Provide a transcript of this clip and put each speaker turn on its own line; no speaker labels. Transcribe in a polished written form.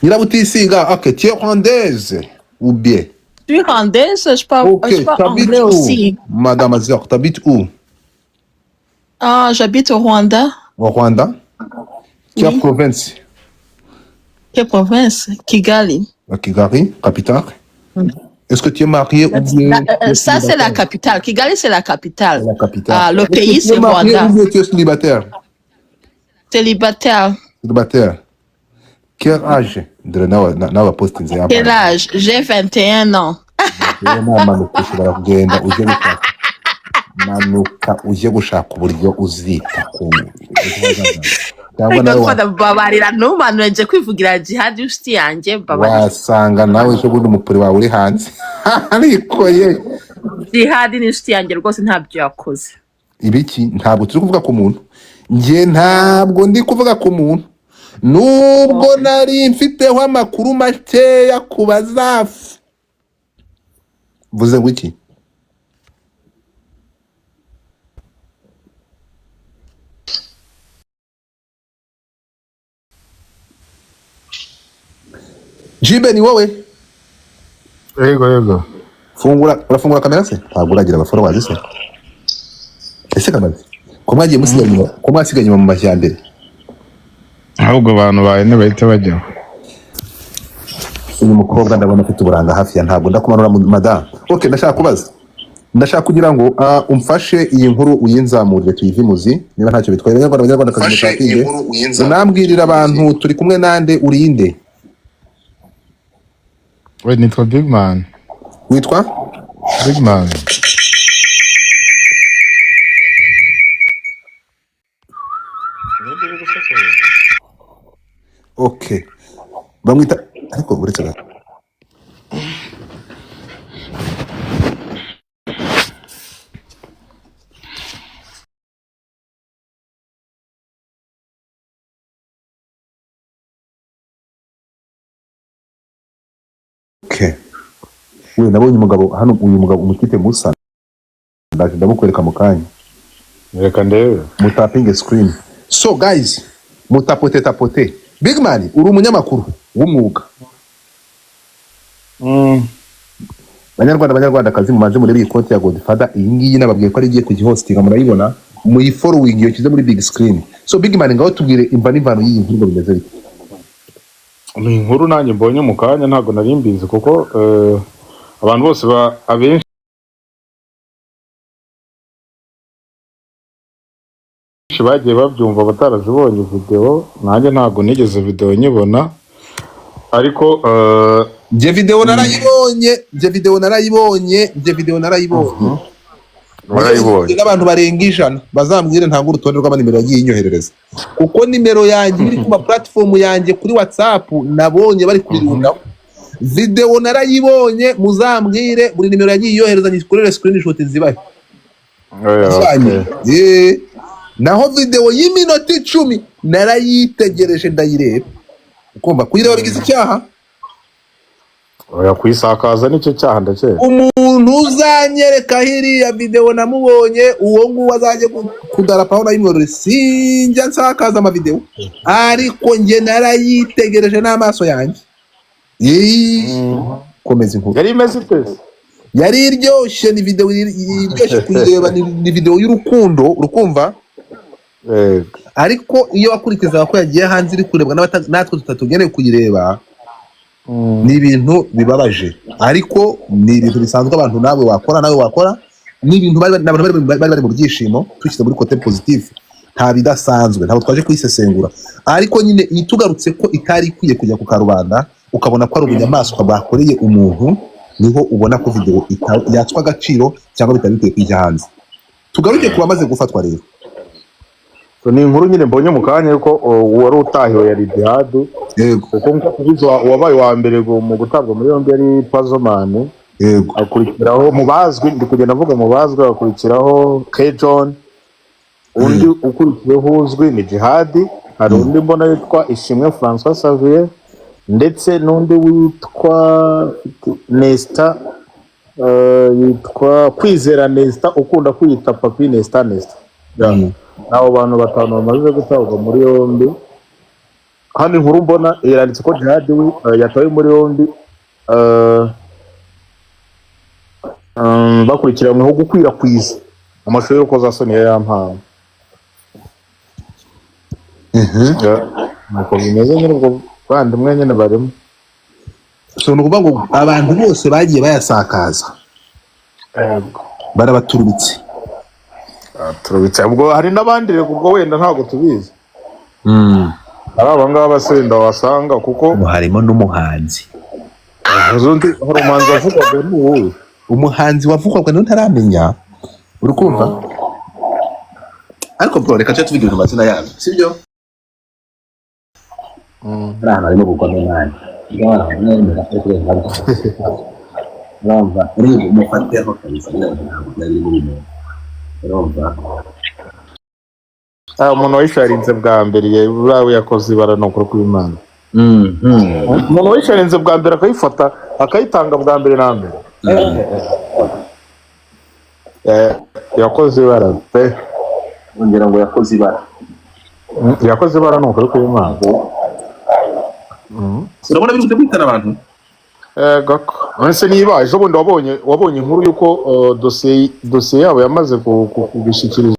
Nyirabutisiga, ok, tu es rwandaise ou bien?
Je suis rwandaise, je parle
T'habites
anglais
où,
aussi.
Madame Azor? T'habites où?
Ah, j'habite au Rwanda.
Au Rwanda? Quelle
Oui.
province?
Quelle province? Kigali.
La Kigali, capitale. Est-ce que tu es marié ou bien tu es
Ça, c'est la
célibataire?
capitale. Kigali, c'est la capitale.
C'est la capitale.
Le
Est-ce que
pays,
tu es
c'est
marié ou
Rwanda.
bien tu es célibataire?
Célibataire.
Célibataire. Quel âge? Nawe posting
Quel âge? J'ai 21 ans.
manuka ushobora kugenda uje gushaka manuka uje gushaka uburyo uzita cyangwa nawe
babarira n'umuntu yaje kwivugira jihad inshuti yanjye babarira
wasanga nawe ejo bundi umupuri wawe uri hanze ariko ye
jihad ni inshuti yanjye rwose ntabyo yakoze.
ibiki ntabwo turi kuvuga ku muntu, njye ntabwo ndi kuvuga ku muntu nubwo nari mfiteho amakuru makeya ku bazafu. Vuze ngo iki? Jibe ni wowe?
Yego.
Urafungura kamera se? Ntabwo uragira abafollowers se? Ese kamaze? Ko mwagiye musiganya, ko mwasiganye mu majyambere?
Ahubwo abantu bahene bahita bajya.
Uyu mukobwa ndabona afite uburanga hafi ya, ntabwo ndakumanura madame. Okay, ndashaka kubaza. Ndashaka kugira ngo umfashe iyi nkuru uyinzamurire tuyivimuzi niba ntacyo bitwaye. Abanyarwanda kazi mutapinge. Unambwirira abantu turi kumwe nande urinde.
We nitwa Big Man.
Witwa?
Big Man.
Okay. Bamwita ariko uretse gato. Okay. We nabonye umugabo hano, uyu mugabo umutite musa. Ndaje ndamukwereka mu kanya.
Reka ndebe.
Mutapinge screen. So guys, tapote. Big Man, uri umunyamakuru w'umwuga. Banyarwanda kazi mumaze muri iyi konti ya Godfather, iyi ngiyi nababwiye ko ari igiye kugihostinga, murayibona muyi following iyo kize muri big screen. So Big Man, ngaho tubwire imva n'imvano y'iyi nkuru bimeze bite?
Ni inkuru nanjye mbonye mu kanya, ntabwo nari mbizi kuko abantu bose abenshi bagiye babyumva batarazibonye video. Nanjye ntabwo nigeze video nyibona, ariko
je video narayibonye. N'abantu barenga 100 bazambwire ntango urutonde rw'abanimero yagiye inyoherereza, kuko nimero yanjye iri ku ma platform yanjye kuri WhatsApp nabonye bari kubirundaho. Video narayibonye, muzambwire buri nimero yagiye iyohereza nyikorere screenshot zibaye. Naho video y'iminota 10 narayitegereje ndayireba. Ukumva kuyireba bigize icyaha?
Oya, kuyisakaza nicyo cyaha ndakeka.
Umuntu uzanyereka hiriya video namubonye, uwo nguwo azaje kudarapaho na imwe sinjya nsakaza ama video, ariko nge narayitegereje n'amaso yanjye. Komeza inkuru.
Yari imeze ite?
Yari iryoshye, ni video iryoshye kuyireba, ni video y'urukundo, urukumva? Ariko iyo wakurikiza ko yagiye hanze iri kurebwa natwe tutatugeneye kuyireba, ni ibintu bibabaje, ariko ni ibintu bisanzwe abantu nawe wakora, ni ibintu bari mu byishimo, twishyize muri kote positive, nta bidasanzwe, ntabwo twaje kuyisesengura. Ariko nyine itugarutse ko itari ikwiye kujya ku karubanda, ukabona ko ari ubunyamaswa bakoreye umuntu, niho ubona ko video yatswa agaciro cyangwa bitari bikwiye kujya hanze. Tugaruke kuba amaze gufatwa rero.
Ni inkuru nyine mbonye mu kanya yuko wari utahiwe yari Jihad.
Yego.
Kuko nkuko wabaye wa mbere mu gutabwa muri yombi yari Pazomani.
Yego.
Akurikiraho mubazwi, ndi kugenda mvuga mubazwi, akurikiraho K-John. Undi ukurikiyeho uzwi ni Jihad. Hari undi mbona yitwa Ishimwe François Xavier, ndetse n'undi witwa Nesta, yitwa Kwizera Nesta, ukunda kwita Papi Nesta. Nabo bantu batanu bamaze gutabwa muri yombi. hano inkuru mbona yanditse ko Jihad we yatawe muri yombi bakurikiranyweho gukwirakwiza amashusho y'urukozasoni ya Yampanga. Nuko bimeze nyine ubwo bandimwe nyine barimo.
So nukuvuga ngo abantu bose bagiye bayasakaza barabaturubitse.
Turubitse ubwo hari n'abandi rego ubwo wenda ntabwo tubizi. Ari abangaba basenda wasanga kuko
harimo n'umuhanzi.
Uzundi hari umuhanzi wavugwaga n'uwo.
Umuhanzi wavugwaga ntaramenya. Uri kumva? Ariko bwo reka cyo tuvugira amazina yabo. Sibyo?
Rana arimo gukora n'umwana. Yawa nenda kuri ngabo. Ramba uri umufateho kabisa ntabwo yari muri. Ramba
umuntu wayisharinze bwa mbere urawe yakoze ibara no kuri kw'Imana. Umuntu wayisharinze bwa mbere akayifata akayitanga bwa mbere na mbere. Yakoze ibara pe.
Ongera ngo yakoze ibara.
Yakoze ibara no kuri kw'Imana.
Urabona biri kwitana abantu?
Gako. Nse niba ejo bundi wabonye inkuru yuko dosiye yabo yamaze kubishikiriza